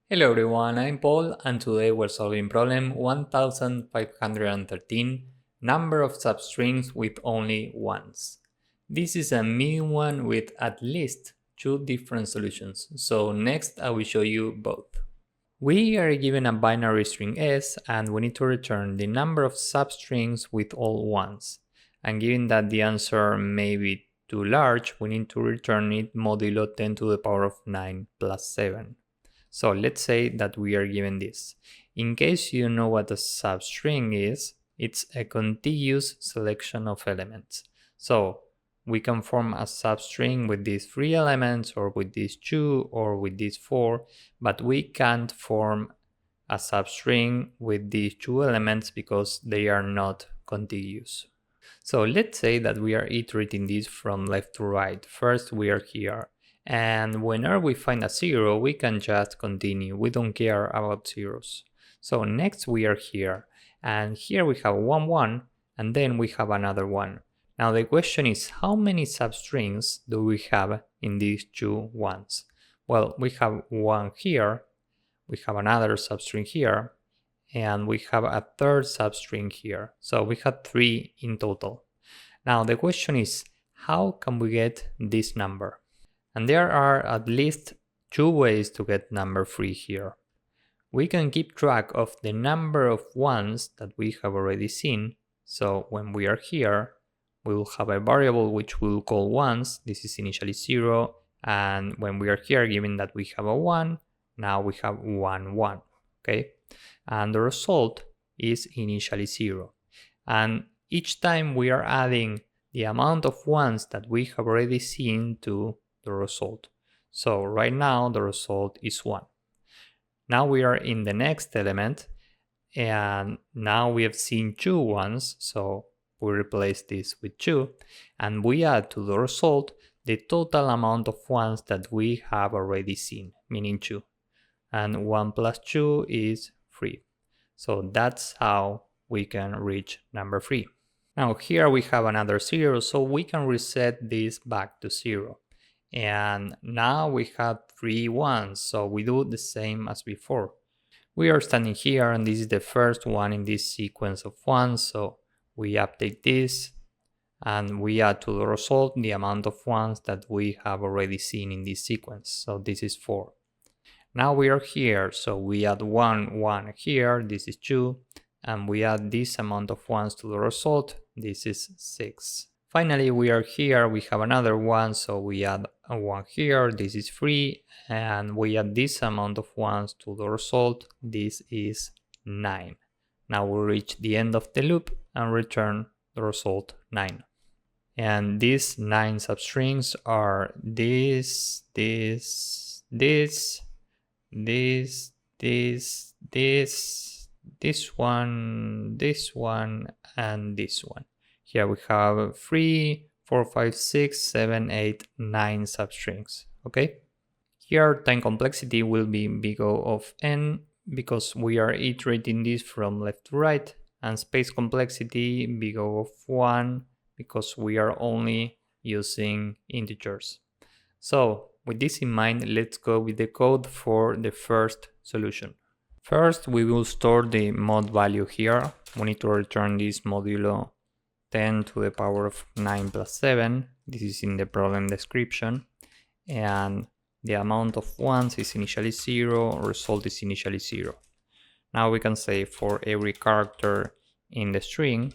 Hello everyone, I'm Paul and today we're solving problem 1513, number of substrings with only ones. This is a medium one with at least two different solutions, so next I will show you both. We are given a binary string s and we need to return the number of substrings with all ones. And given that the answer may be too large, we need to return it modulo 10 to the power of 9 plus 7. So let's say that we are given this. In case you know what a substring is, it's a contiguous selection of elements. So we can form a substring with these 3 elements or with these 2 or with these 4, but we can't form a substring with these 2 elements because they are not contiguous. So let's say that we are iterating this from left to right. First we are here. And whenever we find a 0, we can just continue. We don't care about zeros. So next we are here. And here we have 1, 1, and then we have another 1. Now the question is, how many substrings do we have in these two ones? Well, we have 1 here, we have another substring here, and we have a third substring here. So we have 3 in total. Now the question is, how can we get this number? And there are at least 2 ways to get number 3 here. We can keep track of the number of ones that we have already seen. So when we are here, we will have a variable which we will call ones. This is initially 0. And when we are here, given that we have a 1, now we have 1, 1. Okay? And the result is initially 0. And each time we are adding the amount of ones that we have already seen to the result. So right now the result is 1. Now we are in the next element and now we have seen 2 ones, so we replace this with 2 and we add to the result the total amount of ones that we have already seen, meaning 2. And 1 plus 2 is 3. So that's how we can reach number 3. Now here we have another 0, so we can reset this back to 0. And now we have 3 ones, so we do the same as before. We are standing here and this is the first one in this sequence of ones, so we update this and we add to the result the amount of ones that we have already seen in this sequence, so this is 4. Now we are here, so we add 1, 1 here, this is 2, and we add this amount of ones to the result, this is 6. Finally, we are here, we have another 1, so we add a 1 here, this is 3, and we add this amount of ones to the result, this is 9. Now we reach the end of the loop and return the result 9. And these 9 substrings are this, this, this, this, one, and this one. Here we have 3, 4, 5, 6, 7, 8, 9 substrings, okay? Here time complexity will be big O of n because we are iterating this from left to right, and space complexity big O of 1 because we are only using integers. So with this in mind, let's go with the code for the first solution. First, we will store the mod value here. We need to return this modulo 10 to the power of 9 plus 7. This is in the problem description. And the amount of ones is initially 0, result is initially 0. Now we can say for every character in the string,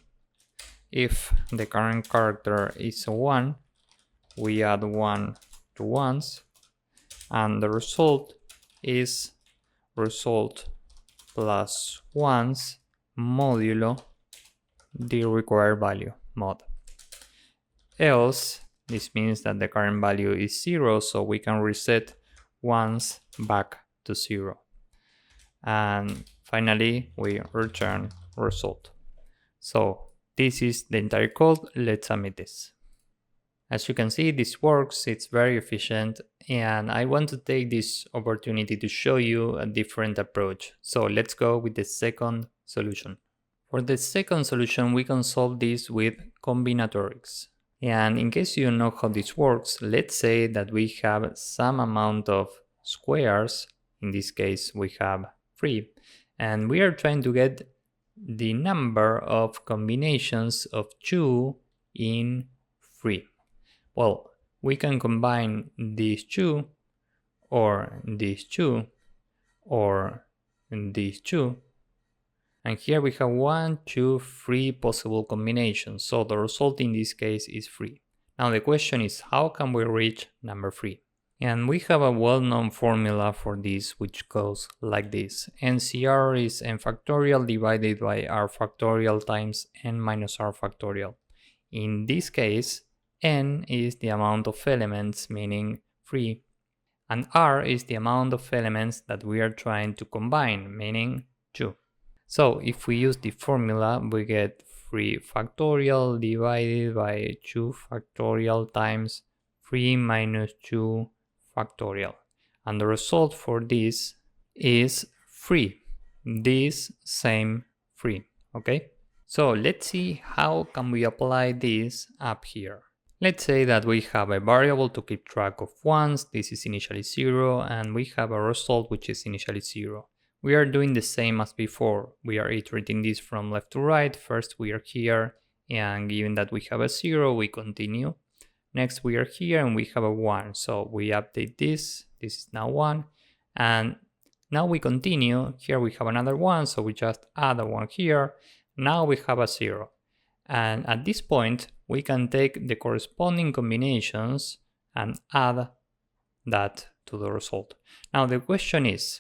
if the current character is a 1, we add 1 to ones, and the result is result plus ones modulo the required value mod. Else, this means that the current value is 0, so we can reset ones back to 0. And finally, we return result. So this is the entire code. Let's submit this. As you can see, this works, it's very efficient, and I want to take this opportunity to show you a different approach. So let's go with the second solution. For the second solution, we can solve this with combinatorics. And in case you don't know how this works, let's say that we have some amount of squares In this case, we have 3. And we are trying to get the number of combinations of 2 in 3. Well, we can combine these 2, or these 2, or these 2. And here we have 1, 2, 3 possible combinations. So the result in this case is 3. Now the question is, how can we reach number 3? And we have a well-known formula for this, which goes like this. NCR is n factorial divided by r factorial times n minus r factorial. In this case, n is the amount of elements, meaning 3, and r is the amount of elements that we are trying to combine, meaning 2. So if we use the formula, we get 3 factorial divided by 2 factorial times 3 minus 2 factorial. And the result for this is 3. This same 3, okay? So let's see how can we apply this up here. Let's say that we have a variable to keep track of ones. This is initially 0, and we have a result which is initially 0. We are doing the same as before. We are iterating this from left to right. First we are here, and given that we have a 0, we continue. Next we are here and we have a 1. So we update this. This is now 1. And now we continue. Here we have another 1, so we just add a 1 here. Now we have a 0. And at this point, we can take the corresponding combinations and add that to the result. Now the question is,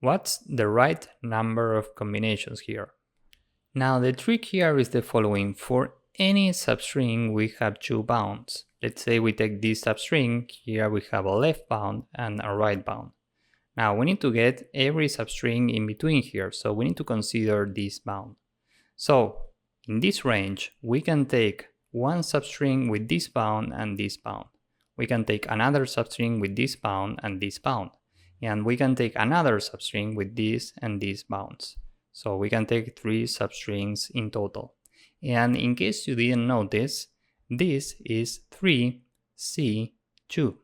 what's the right number of combinations here? Now the trick here is the following. For any substring, we have 2 bounds. Let's say we take this substring. Here we have a left bound and a right bound. Now we need to get every substring in between here, so we need to consider this bound. So in this range, we can take one substring with this bound and this bound. We can take another substring with this bound and this bound. And we can take another substring with this and these bounds. So we can take 3 substrings in total. And in case you didn't notice, this is 3C2.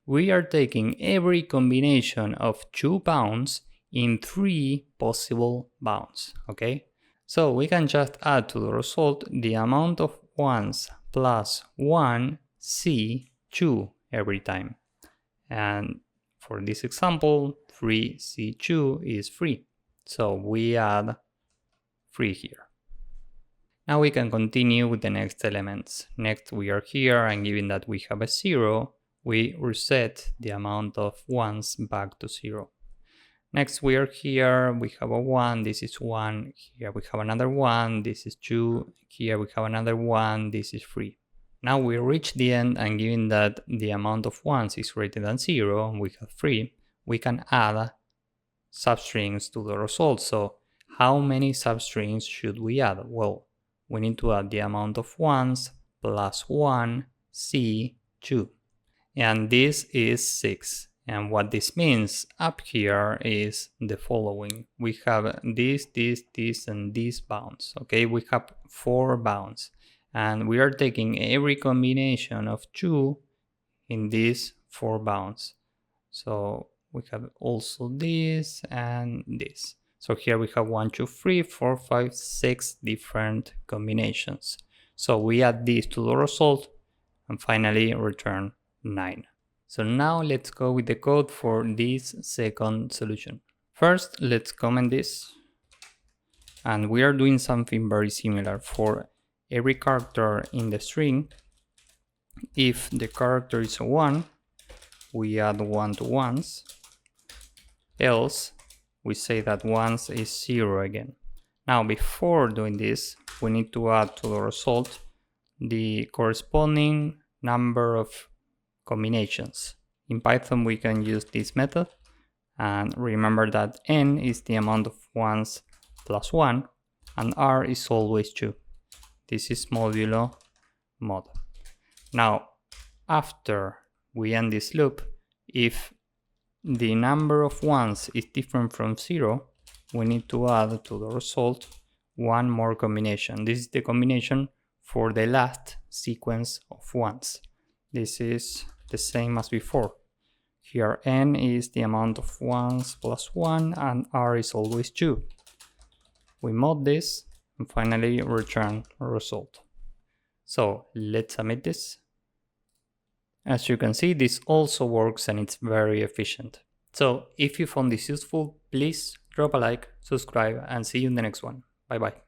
We are taking every combination of 2 bounds in 3 possible bounds, okay? So we can just add to the result the amount of 1s plus 1C2 every time. And for this example, 3C2 is 3. So we add 3 here. Now we can continue with the next elements. Next we are here, and given that we have a 0, we reset the amount of 1s back to 0. Next we are here, we have a 1, this is 1, here we have another 1, this is 2, here we have another 1, this is 3. Now we reach the end, and given that the amount of 1s is greater than 0, and we have 3, we can add substrings to the result. So how many substrings should we add? Well, we need to add the amount of 1s plus 1C2. And this is 6. And what this means up here is the following. We have this, and these bounds. Okay, we have 4 bounds. And we are taking every combination of 2 in these 4 bounds. So we have also this and this. So here we have 1, 2, 3, 4, 5, 6 different combinations. So we add this to the result and finally return 9. So now let's go with the code for this second solution. First, let's comment this. And we are doing something very similar. For every character in the string, if the character is a 1, we add 1 to 1s. Else, we say that 1s is 0 again. Now, before doing this, we need to add to the result the corresponding number of combinations. In Python, we can use this method. And remember that n is the amount of 1s plus 1, and r is always 2. This is modulo mod. Now, after we end this loop, if the number of 1s is different from 0, we need to add to the result one more combination. This is the combination for the last sequence of 1s. This is the same as before. Here n is the amount of 1s plus 1 and r is always 2. We mod this and finally return a result. So let's submit this. As you can see, this also works and it's very efficient. So if you found this useful, please drop a like, subscribe, and see you in the next one. Bye bye.